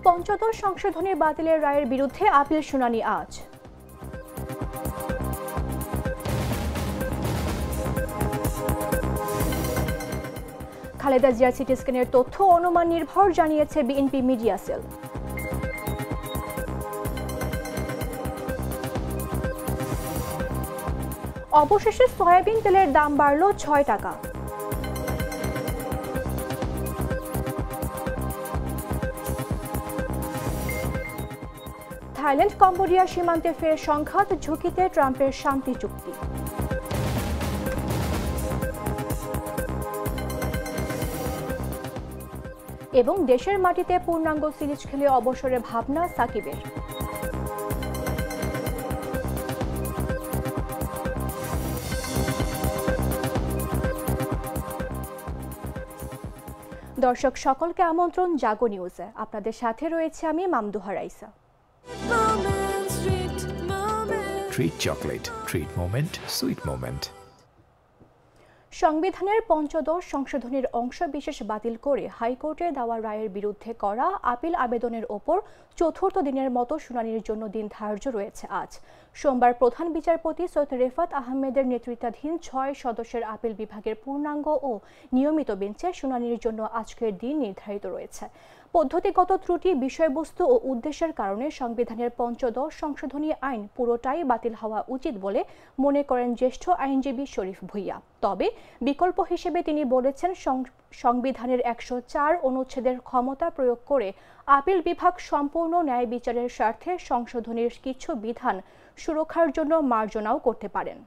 পঞ্চদশ সংশোধনী বাতিলের রায়ের বিরুদ্ধে আপিল শুনানি আজ। খালেদা জিয়ার সিটি স্ক্যানের তথ্য অনুমান নির্ভর জানিয়েছে বিএনপি মিডিয়া সেল। অবশেষে সয়াবিন তেলের দাম বাড়ল ৬ টাকা। থাইল্যান্ড কম্বোডিয়া সীমান্তে ফের সংঘাত, ঝুঁকিতে ট্রাম্পের শান্তি চুক্তি। এবং দেশের মাটিতে পূর্ণাঙ্গ সিরিজ খেলে অবসরে ভাবনা সাকিবের। দর্শক সকলকে আমন্ত্রণ জাগো নিউজে। আপনাদের সাথে রয়েছে আমি Mamduha Raisa. Treat chocolate, treat moment, sweet moment. সংবিধানের পঞ্চদশ সংশোধনীর অংশ বিশেষ বাতিল করে হাইকোর্টে দেওয়া রায়ের বিরুদ্ধে করা আপিল আবেদনের ওপর চতুর্থ দিনের মতো শুনানির জন্য দিন ধার্য রয়েছে আজ। সোমবার প্রধান বিচারপতি সৈয়দ রেফাত আহমেদের নেতৃত্বাধীন ৬ সদস্যের আপিল বিভাগের পূর্ণাঙ্গ ও নিয়মিত বেঞ্চে শুনানির জন্য আজকের দিন নির্ধারিত রয়েছে। পদ্ধতিগত ত্রুটি, বিষয়বস্তু ও উদ্দেশ্যের কারণে সংবিধানের পঞ্চদশ সংশোধনী আইন পুরোটাই বাতিল হওয়া উচিত বলে মনে করেন জ্যেষ্ঠ আইনজীবী শরীফ ভূঁইয়া। তবে বিকল্প হিসেবে তিনি বলেছেন, সংবিধানের ১০৪ অনুচ্ছেদের ক্ষমতা প্রয়োগ করে আপিল বিভাগ সম্পূর্ণ ন্যায় বিচারের স্বার্থে সংশোধনীর কিছু বিধান সুরক্ষার জন্য মার্জনাও করতে পারেন।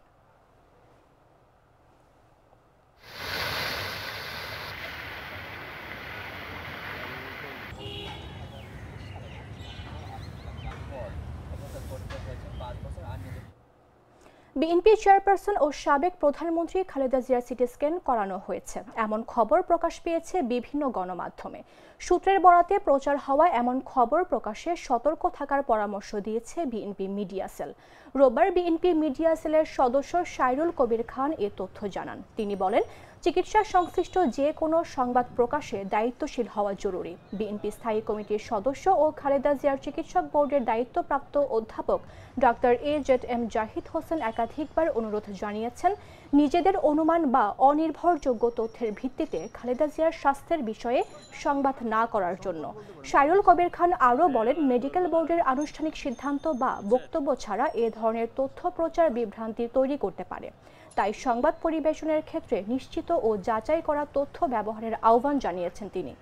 বিএনপি চেয়ারপারসন ও সাবেক প্রধানমন্ত্রী খালেদা জিয়ার সিটি স্ক্যান করানো হয়েছে, এমন খবর প্রকাশ পেয়েছে বিভিন্ন গণমাধ্যমে। সূত্রের বরাতে প্রচার হওয়া এমন খবর প্রকাশে সতর্ক থাকার পরামর্শ দিয়েছে বিএনপি মিডিয়া সেল। রোববার বিএনপি মিডিয়া সেলের সদস্য সাইরুল কবির খান এ তথ্য জানান। তিনি বলেন, চিকিৎসা সংশ্লিষ্ট যে কোনো সংবাদ প্রকাশে দায়িত্বশীল হওয়া জরুরি। বিএনপি স্থায়ী কমিটির সদস্য ও খালেদা জিয়ার চিকিৎসক বোর্ডের দায়িত্বপ্রাপ্ত অধ্যাপক ডক্টর AZM জাহিদ হোসেন একাধিকবার অনুরোধ জানিয়েছেন, নিজেদের অনুমান বা অনির্ভরযোগ্য তথ্যের ভিত্তিতে খালেদা জিয়ার স্বাস্থ্যের বিষয়ে সংবাদ না করার জন্য। সাইরুল কবির খান আরও বলেন, মেডিকেল বোর্ডের আনুষ্ঠানিক সিদ্ধান্ত বা বক্তব্য ছাড়া এ ধরনের তথ্য প্রচার বিভ্রান্তি তৈরি করতে পারে। তাই সংবাদ পরিবেশনের ক্ষেত্রে নিশ্চিত ও যাচাই করা তথ্য ব্যবহারের আহ্বান জানিয়েছেন তিনি।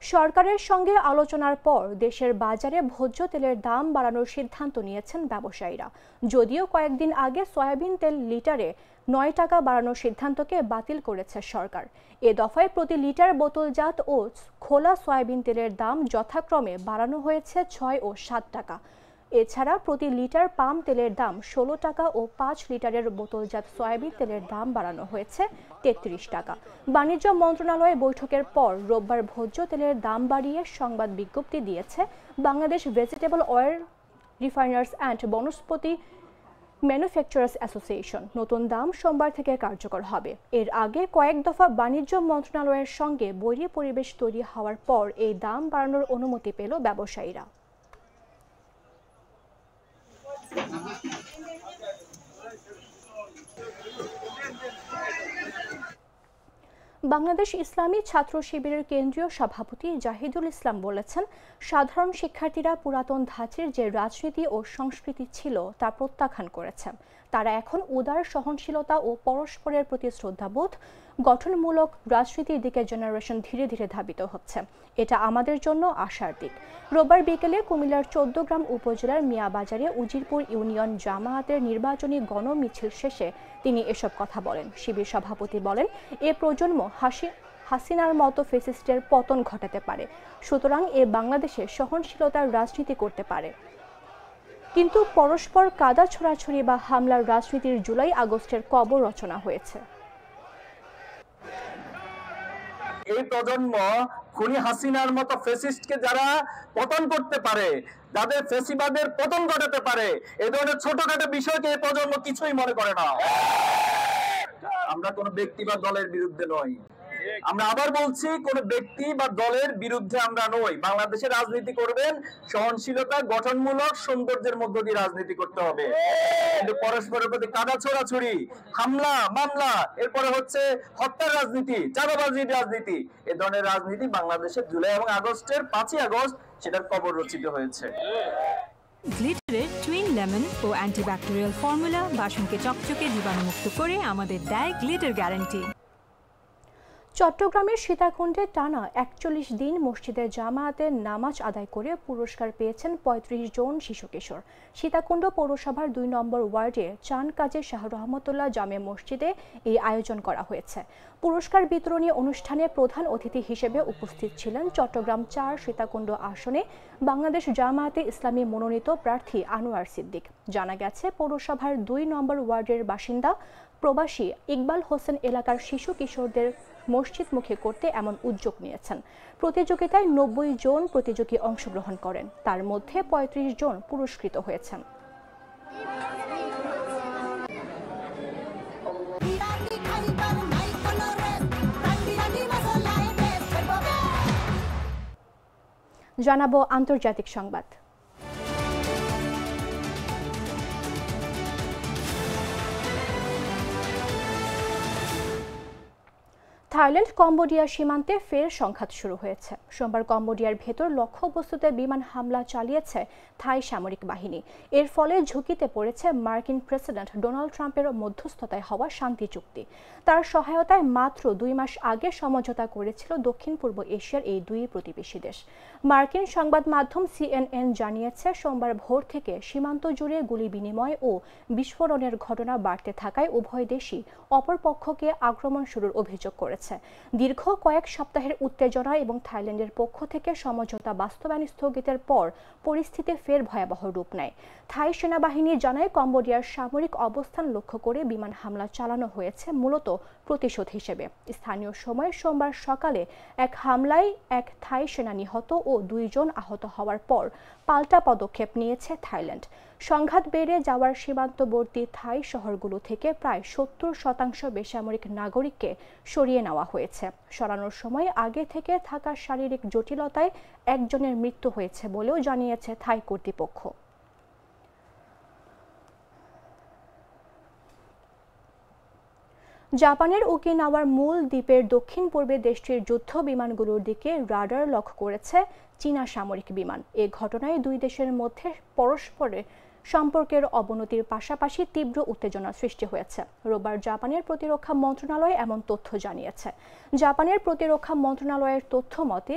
সরকারের সঙ্গে আলোচনার পর দেশের বাজারে ভোজ্য তেলের দাম বাড়ানোর সিদ্ধান্ত নিয়েছেন ব্যবসায়ীরা। যদিও কয়েকদিন আগে সয়াবিন তেল লিটারে ৯ টাকা বাড়ানোর সিদ্ধান্তকে বাতিল করেছে সরকার। এ দফায় প্রতি লিটার বোতলজাত ও খোলা সয়াবিন তেলের দাম যথাক্রমে বাড়ানো হয়েছে ৬ ও ৭ টাকা। এছাড়া প্রতি লিটার পাম তেলের দাম ১৬ টাকা ও ৫ লিটারের বোতলজাত সয়াবিন তেলের দাম বাড়ানো হয়েছে ৩৩ টাকা। বাণিজ্য মন্ত্রণালয়ে বৈঠকের পর রোববার ভোজ্য তেলের দাম বাড়িয়ে সংবাদ বিজ্ঞপ্তি দিয়েছে Bangladesh vegetable oil refiners and Vanaspati manufacturers association. নতুন দাম সোমবার থেকে কার্যকর হবে। এর আগে কয়েক দফা বাণিজ্য মন্ত্রণালয়ের সঙ্গে বৈরী পরিবেশ তৈরি হওয়ার পর এই দাম বাড়ানোর অনুমতি পেল ব্যবসায়ীরা। বাংলাদেশ ইসলামী ছাত্র শিবিরের কেন্দ্রীয় সভাপতি জাহিদুল ইসলাম বলেছেন, সাধারণ শিক্ষার্থীরা পুরাতন ধাঁচের যে রাজনীতি ও সংস্কৃতি ছিল তা প্রত্যাখ্যান করেছে। তারা এখন উদার সহনশীলতা ও পরস্পরের প্রতি শ্রদ্ধাবোধ, গঠনমূলক রাজনীতির দিকে জেনারেশন ধীরে ধীরে ধাবিত হচ্ছে। এটা আমাদের জন্য আশার দিক। রোববার বিকেলে কুমিল্লার ১৪ গ্রাম উপজেলার মিয়াবাজারে উজিরপুর ইউনিয়ন জামায়াতের নির্বাচনী গণমিছিল শেষে তিনি এসব কথা বলেন। শিবির সভাপতি বলেন, এ প্রজন্ম হাসিনার মতো ফ্যাসিস্টের পতন ঘটাতে পারে, সুতরাং এ বাংলাদেশে সহনশীলতার রাজনীতি করতে পারে, কিন্তু পরস্পর কাদা ছোড়াছুড়ি বা হামলার রাজনীতির জুলাই আগস্টের কবর রচনা হয়েছে। এই প্রজন্ম খুনি হাসিনার মতো ফ্যাসিস্টকে যারা পতন করতে পারে, যাদের ফ্যাসিবাদের পতন ঘটাতে পারে, এই ধরনের ছোটখাটো বিষয়কে এই প্রজন্ম কিছুই মনে করে না। আমরা কোনো ব্যক্তি বা দলের বিরুদ্ধে নই। আমরা আবার বলছি, কোন ব্যক্তি বা দলের বিরুদ্ধে আমরা নই। বাংলাদেশে রাজনীতি করবেন সহনশীলতা, গঠনমূলক, সৌন্দর্যের মধ্য দিয়ে রাজনীতি করতে হবে। কিন্তু পরস্পরের প্রতি কাদা ছোড়াছুড়ি, হামলা মামলা, এরপরে হচ্ছে হত্যার রাজনীতি, চাঁদাবাজির রাজনীতি, এ ধরনের রাজনীতি বাংলাদেশে জুলাই এবং আগস্টের 5ই আগস্ট সেটার কবর রচিত হয়েছে। গ্লিটারের টুইন লেমন ও অ্যান্টিব্যাকটেরিয়াল ফর্মুলা বাসনকে চকচকে জীবাণুমুক্ত করে আমাদের দেয় গ্লিটার গ্যারান্টি। চট্টগ্রামের সীতাকুণ্ডে টানা 41 দিন মসজিদে জামায়াতের নামাজ আদায় করে পুরস্কার পেয়েছেন 35 জন শিশু কিশোর। সীতাকুণ্ড পৌরসভার 2 নম্বর ওয়ার্ডে চান কাজী শাহ রহমতুল্লাহ জামে মসজিদে এই আয়োজন করা হয়েছে। পুরস্কার বিতরণী অনুষ্ঠানে প্রধান অতিথি হিসেবে উপস্থিত ছিলেন চট্টগ্রাম 4 সীতাকুণ্ড আসনে বাংলাদেশ জামায়াতে ইসলামী মনোনীত প্রার্থী আনোয়ার সিদ্দিক। জানা গেছে, পৌরসভার 2 নম্বর ওয়ার্ডের বাসিন্দা প্রবাসী ইকবাল হোসেন এলাকার শিশু কিশোরদের মসজিদমুখী করতে এমন উদ্যোগ নিয়েছেন। প্রতিযোগিতায় 90 জন প্রতিযোগী অংশগ্রহণ করেন, তার মধ্যে 35 জন পুরস্কৃত হয়েছেন। জানাবো আন্তর্জাতিক সংবাদ। থাইল্যান্ড কম্বোডিয়া সীমান্তে ফের সংঘাত শুরু হয়েছে। সোমবার কম্বোডিয়ার ভেতর লক্ষ্যবস্তুতে বিমান হামলা চালিয়েছে থাই সামরিক বাহিনী। এর ফলে ঝুঁকিতে পড়েছে মার্কিন প্রেসিডেন্ট ডোনাল্ড ট্রাম্পের মধ্যস্থতায় হওয়া শান্তি চুক্তি। তার সহায়তায় মাত্র 2 মাস আগে সমঝোতা করেছিল দক্ষিণ পূর্ব এশিয়ার এই দুই প্রতিবেশী দেশ। মার্কিন সংবাদ মাধ্যম CNN জানিয়েছে, সোমবার ভোর থেকে সীমান্ত জুড়ে গুলি বিনিময় ও বিস্ফোরণের ঘটনা বাড়তে থাকায় উভয় দেশই অপরপক্ষকে আক্রমণ শুরুর অভিযোগ করেছে। দীর্ঘ কয়েক সপ্তাহের উত্তেজনা এবং থাইল্যান্ডের পক্ষ থেকে সমঝোতা বাস্তবায়ন স্থগিতের পর পরিস্থিতি ফের ভয়াবহ রূপ নেয়। থাই সেনাবাহিনী জানায়, কম্বোডিয়ার সামরিক অবস্থান লক্ষ্য করে বিমান হামলা চালানো হয়েছে মূলত প্রতিশোধ হিসেবে। স্থানীয় সময় সোমবার সকালে এক হামলায় এক থাই সেনা নিহত ও 2 জন আহত হওয়ার পর পাল্টা পদক্ষেপ নিয়েছে থাইল্যান্ড। সংঘাত বেড়ে যাওয়ার সীমান্তবর্তী থাই শহরগুলো থেকে প্রায় 70% বেসামরিক নাগরিককে সরিয়ে নেওয়া হয়েছে। সরানোর সময় আগে থেকে থাকা শারীরিক জটিলতায় একজনের মৃত্যু হয়েছে বলেও জানিয়েছে থাই কর্তৃপক্ষ। জাপানের ওকিনাওয়ার মূল দ্বীপের দক্ষিণ পূর্বে দেশটির যুদ্ধ বিমানগুলোর দিকে রাডার লক্ষ্য করেছে চীনা সামরিক বিমান। এ ঘটনায় দুই দেশের মধ্যে পরস্পরের সম্পর্কের অবনতির পাশাপাশি তীব্র উত্তেজনা সৃষ্টি হয়েছে। রোববার জাপানের প্রতিরক্ষা মন্ত্রণালয় এমন তথ্য জানিয়েছে। জাপানের প্রতিরক্ষা মন্ত্রণালয়ের তথ্য মতে,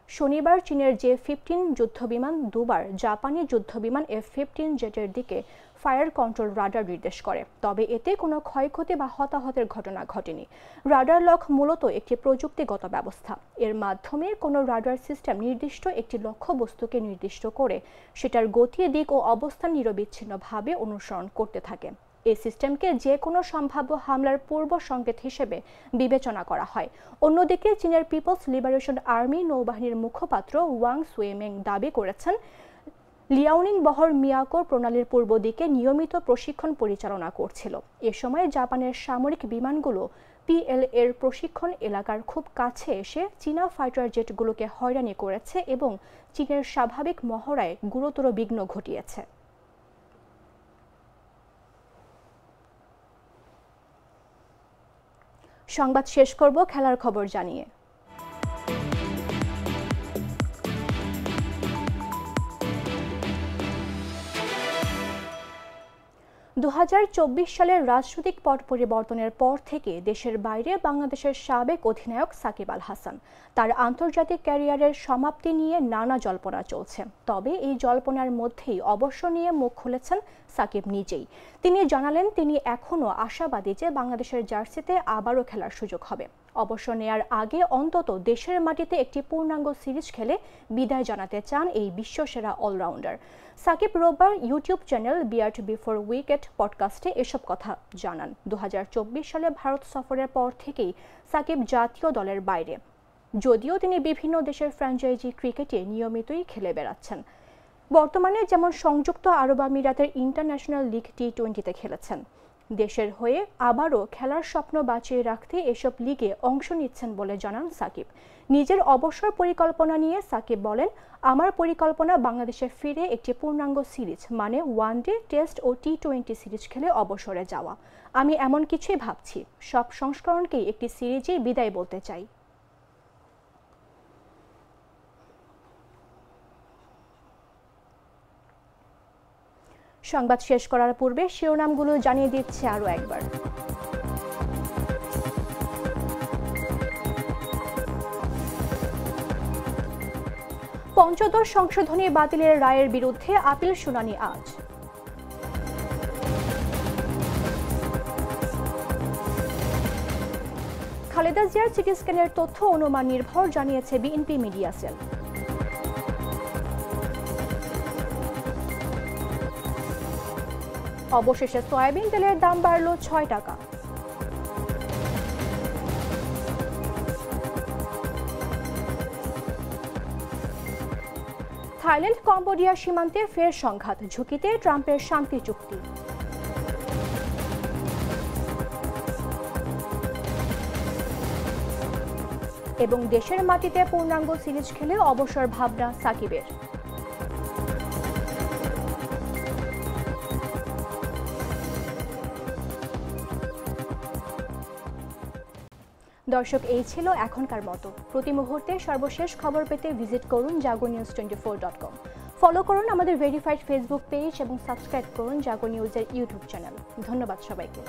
শনিবার চীনের J-15 যুদ্ধবিমান দুবার জাপানি যুদ্ধবিমান F-15 জেটের দিকে ফায়ার কন্ট্রোল রাডার নির্দেশ করে, তবে এতে কোনো ক্ষয়ক্ষতি বা হতাহতের ঘটনা ঘটেনি। রাডার লক মূলত একটি প্রযুক্তিগত ব্যবস্থা। এর মাধ্যমে কোনো রাডার সিস্টেম নির্দিষ্ট একটি লক্ষ্যবস্তুকে নির্দিষ্ট করে সেটার গতি, দিক ও অবস্থান নিরবিচ্ছিন্নভাবে অনুসরণ করতে থাকে। এই সিস্টেমকে যে কোনো সম্ভাব্য হামলার পূর্ব সংকেত হিসেবে বিবেচনা করা হয়। অন্যদিকে চীনের পিপলস লিবারেশন আর্মি নৌবাহিনীর মুখপাত্র ওয়াং সুয়েমেং দাবি করেছেন, লিয়াওনিং বহর মিয়াকো প্রণালীর পূর্ব দিকে নিয়মিত প্রশিক্ষণ পরিচালনা করছিল। এ সময় জাপানের সামরিক বিমানগুলো PLA-র প্রশিক্ষণ এলাকার খুব কাছে এসে চীনা ফাইটার জেটগুলোকে হয়রানি করেছে এবং চীনের স্বাভাবিক মহড়ায় গুরুতর বিঘ্ন ঘটিয়েছে। সংবাদ শেষ করব খেলার খবর জানিয়ে। 2024 সালের রাজনৈতিক পট পরিবর্তনের পর থেকে দেশের বাইরে বাংলাদেশের সাবেক অধিনায়ক সাকিব আল হাসান তার আন্তর্জাতিক ক্যারিয়ারের সমাপ্তি নিয়ে নানা জল্পনা চলছে। তবে এই জল্পনার মধ্যেই অবসর নিয়ে মুখ খুলেছেন সাকিব নিজেই। তিনি জানালেন, তিনি এখনও আশাবাদী যে বাংলাদেশের জার্সিতে আবারও খেলার সুযোগ হবে। অবসর নেয়ার আগে অন্তত দেশের মাটিতে একটি পূর্ণাঙ্গ সিরিজ খেলে বিদায় জানাতে চান এই বিশ্বসেরা অলরাউন্ডার। সাকিব রোববার YouTube channel beard before wicket পডকাস্টে এসব কথা জানান। 2024 সালে ভারত সফরের পর থেকেই সাকিব জাতীয় দলের বাইরে, যদিও তিনি বিভিন্ন দেশের ফ্র্যাঞ্চাইজি ক্রিকেটে নিয়মিতই খেলে বেড়াচ্ছেন। বর্তমানে যেমন সংযুক্ত আরব আমিরাতের ইন্টারন্যাশনাল লিগ T20-তে খেলেছেন, দেশের হয়ে আবারও খেলার স্বপ্ন বাঁচিয়ে রাখতে এসব লিগে অংশ নিচ্ছেন বলে জানান সাকিব। নিজের অবসর পরিকল্পনা নিয়ে সাকিব বলেন, আমার পরিকল্পনা বাংলাদেশে ফিরে একটি পূর্ণাঙ্গ সিরিজ মানে ওয়ানডে, টেস্ট ও টি-20 সিরিজ খেলে অবসরে যাওয়া। আমি এমন কিছুই ভাবছি, সব সংস্করণকেই একটি সিরিজেই বিদায় বলতে চাই। সংবাদ শেষ করার পূর্বে শিরোনামগুলো জানিয়ে দিচ্ছে আরও একবার। পঞ্চদশ সংশোধনী বাতিলের রায়ের বিরুদ্ধে আপিল শুনানি আজ। খালেদা জিয়ার সিটি স্ক্যানের তথ্য অনুমান নির্ভর জানিয়েছে বিএনপি মিডিয়া সেল। অবশেষে সয়াবিন তেলের দাম বাড়ল 6 টাকা। থাইল্যান্ড কম্বোডিয়া সীমান্তে ফের সংঘাত, ঝুঁকিতে ট্রাম্পের শান্তি চুক্তি। এবং দেশের মাটিতে পূর্ণাঙ্গ সিরিজ খেলে অবসর ভাবনা সাকিবের। দর্শক, এই ছিল এখনকার মতো। প্রতি মুহূর্তে সর্বশেষ খবর পেতে ভিজিট করুন jagonews24.com। ফলো করুন আমাদের ভেরিফাইড ফেসবুক পেজ এবং সাবস্ক্রাইব করুন জাগো নিউজের ইউটিউব চ্যানেল। ধন্যবাদ সবাইকে।